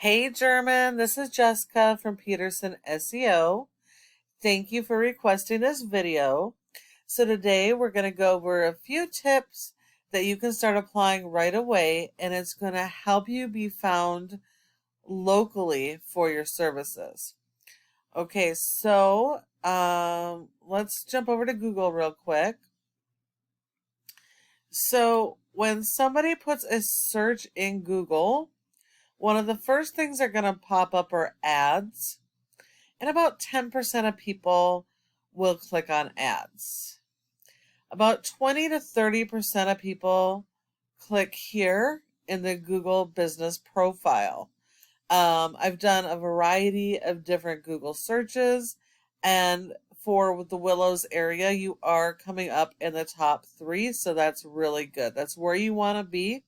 Hey German, this is Jessica from Peterson SEO. Thank you for requesting this video. So today we're going to go over a few tips that you can start applying right away, and it's going to help you be found locally for your services. Okay, so let's jump over to Google real quick. So when somebody puts a search in Google, one of the first things that are going to pop up are ads, and about 10% of people will click on ads. About 20 to 30% of people click here in the Google business profile. I've done a variety of different Google searches, and for the Willows area, you are coming up in the top 3, so that's really good. That's where you want to be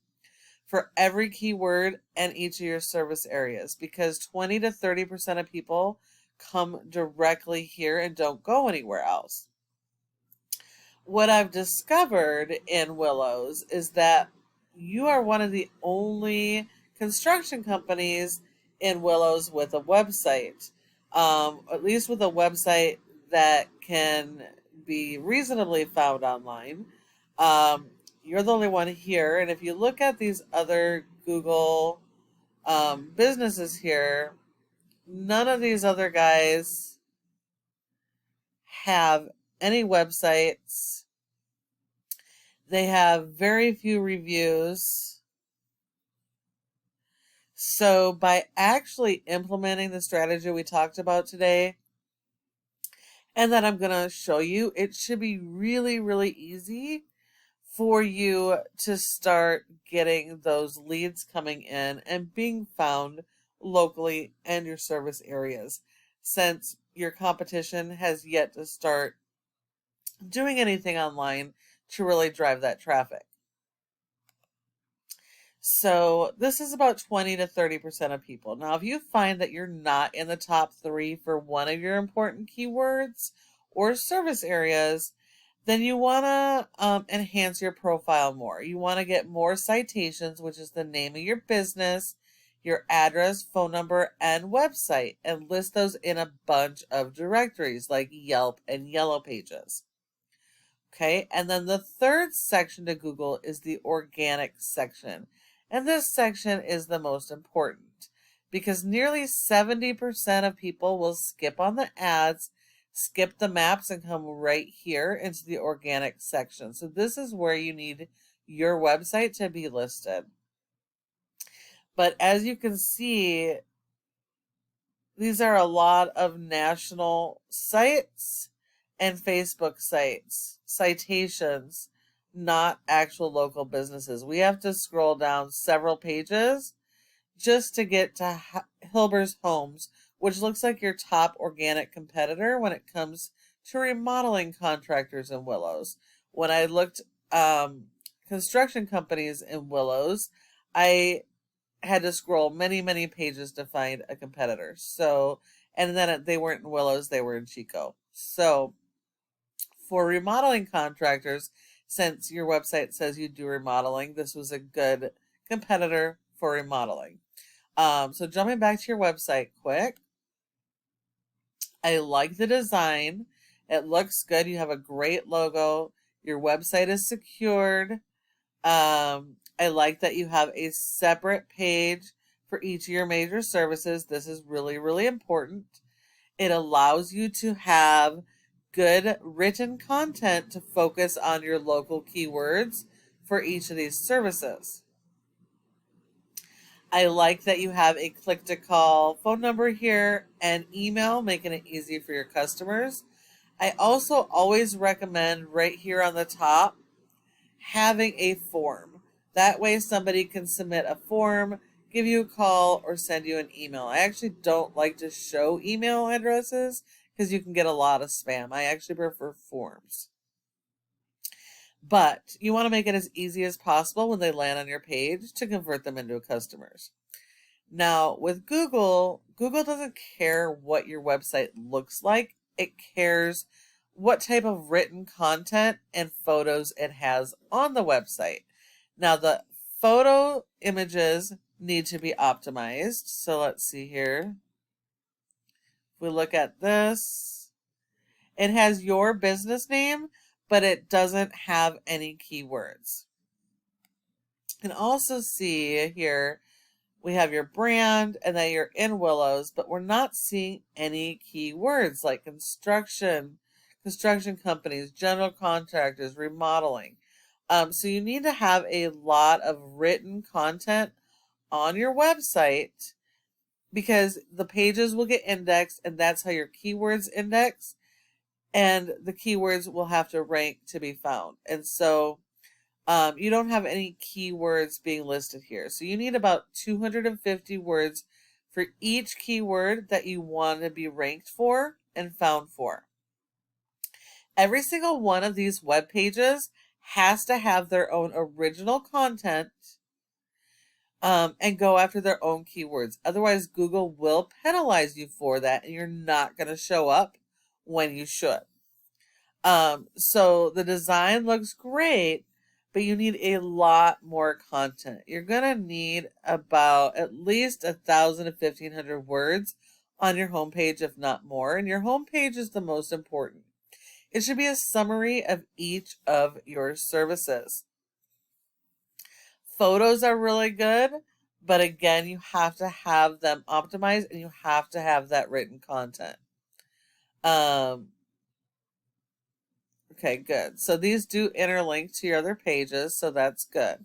for every keyword and each of your service areas, because 20 to 30% of people come directly here and don't go anywhere else. What I've discovered in Willows is that you are one of the only construction companies in Willows with a website, at least with a website that can be reasonably found online. You're the only one here, and if you look at these other Google businesses here, none of these other guys have any websites. They have very few reviews. So by actually implementing the strategy we talked about today, and that I'm going to show you, it should be really, really easy for you to start getting those leads coming in and being found locally in your service areas, since your competition has yet to start doing anything online to really drive that traffic. So this is about 20 to 30% of people. Now, if you find that you're not in the top 3 for one of your important keywords or service areas, then you want to enhance your profile more. You want to get more citations, which is the name of your business, your address, phone number, and website, and list those in a bunch of directories like Yelp and Yellow Pages. Okay, and then the third section to Google is the organic section. And this section is the most important because nearly 70% of people will skip on the ads, skip the maps, and come right here into the organic section. So this is where you need your website to be listed. But as you can see, these are a lot of national sites and Facebook sites, citations, not actual local businesses. We have to scroll down several pages just to get to Hilber's Homes, which looks like your top organic competitor when it comes to remodeling contractors in Willows. When I looked construction companies in Willows, I had to scroll many, many pages to find a competitor. So, and then they weren't in Willows, they were in Chico. So for remodeling contractors, since your website says you do remodeling, this was a good competitor for remodeling. So jumping back to your website quick, I like the design. It looks good. You have a great logo. Your website is secured. I like that you have a separate page for each of your major services. This is really, really important. It allows you to have good written content to focus on your local keywords for each of these services. I like that you have a click-to-call phone number here and email, making it easy for your customers. I also always recommend right here on the top having a form. That way somebody can submit a form, give you a call, or send you an email. I actually don't like to show email addresses because you can get a lot of spam. I actually prefer forms. But you want to make it as easy as possible when they land on your page to convert them into customers. Now, with Google, Google doesn't care what your website looks like. It cares what type of written content and photos it has on the website. Now, the photo images need to be optimized. So let's see here. If we look at this, it has your business name, but it doesn't have any keywords. You can also see here, we have your brand and then you're in Willows, but we're not seeing any keywords like construction companies, general contractors, remodeling. So you need to have a lot of written content on your website because the pages will get indexed and that's how your keywords index, and the keywords will have to rank to be found. And so you don't have any keywords being listed here. So you need about 250 words for each keyword that you want to be ranked for and found for. Every single one of these web pages has to have their own original content and go after their own keywords. Otherwise, Google will penalize you for that and you're not going to show up when you should. So the design looks great, but you need a lot more content. You're going to need about at least 1,000 to 1,500 words on your homepage, if not more. And your homepage is the most important. It should be a summary of each of your services. Photos are really good, but again, you have to have them optimized and you have to have that written content. Okay, good. So these do interlink to your other pages, so that's good.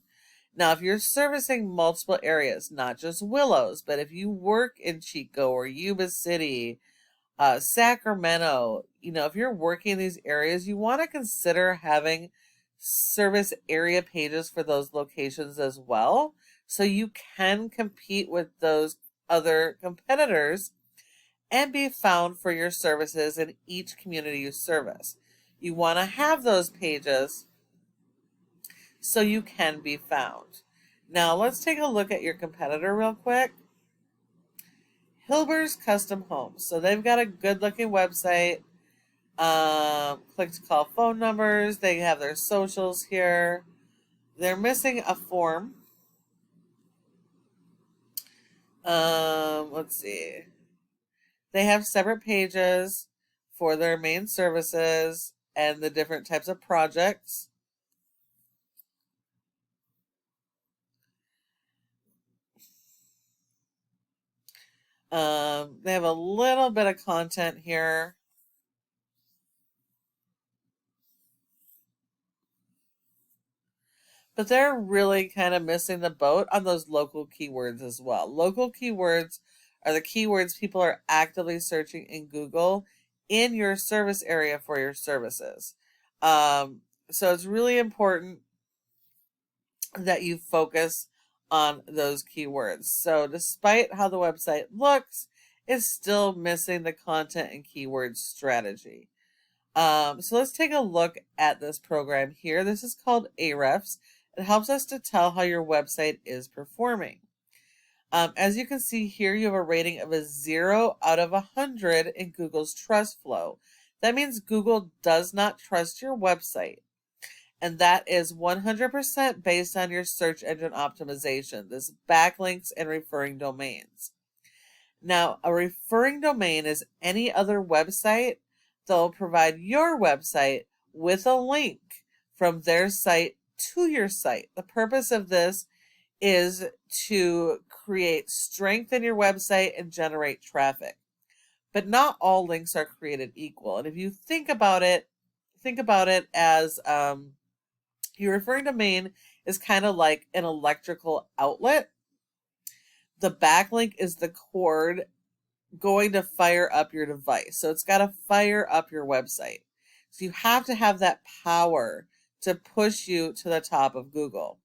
Now, if you're servicing multiple areas, not just Willows, but if you work in Chico or Yuba City, Sacramento, if you're working in these areas, you want to consider having service area pages for those locations as well, so you can compete with those other competitors and be found for your services in each community you service. You want to have those pages so you can be found. Now let's take a look at your competitor real quick. Hilber's Custom Homes. So they've got a good looking website. Click to call phone numbers. They have their socials here. They're missing a form. Let's see. They have separate pages for their main services and the different types of projects. They have a little bit of content here. But they're really kind of missing the boat on those local keywords as well. Local keywords are the keywords people are actively searching in Google in your service area for your services. So it's really important that you focus on those keywords. So despite how the website looks, it's still missing the content and keyword strategy. So let's take a look at this program here. This is called Ahrefs. It helps us to tell how your website is performing. As you can see here, you have a rating of a 0 out of 100 in Google's trust flow. That means Google does not trust your website. And that is 100% based on your search engine optimization. This backlinks and referring domains. Now, a referring domain is any other website that will provide your website with a link from their site to your site. The purpose of this is to create strength in your website and generate traffic. But not all links are created equal. And if you think about it as your referring domain is kind of like an electrical outlet. The backlink is the cord going to fire up your device. So it's got to fire up your website. So you have to have that power to push you to the top of Google.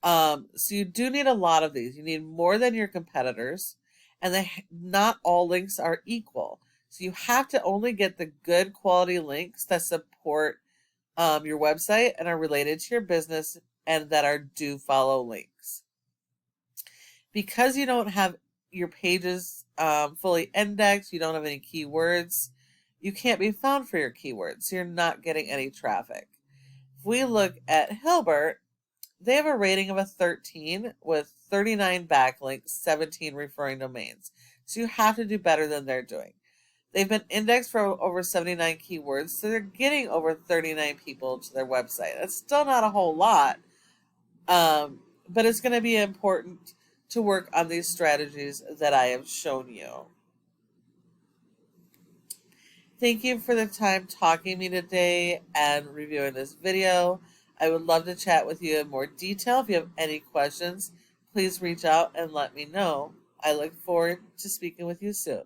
So you do need a lot of these. You need more than your competitors, and not all links are equal. So you have to only get the good quality links that support your website and are related to your business and that are do follow links. Because you don't have your pages fully indexed, you don't have any keywords, you can't be found for your keywords. So you're not getting any traffic. If we look at Hilbert, They have a rating of a 13 with 39 backlinks, 17 referring domains. So you have to do better than they're doing. They've been indexed for over 79 keywords, so they're getting over 39 people to their website. That's still not a whole lot, but it's going to be important to work on these strategies that I have shown you. Thank you for the time talking to me today and reviewing this video. I would love to chat with you in more detail. If you have any questions, please reach out and let me know. I look forward to speaking with you soon.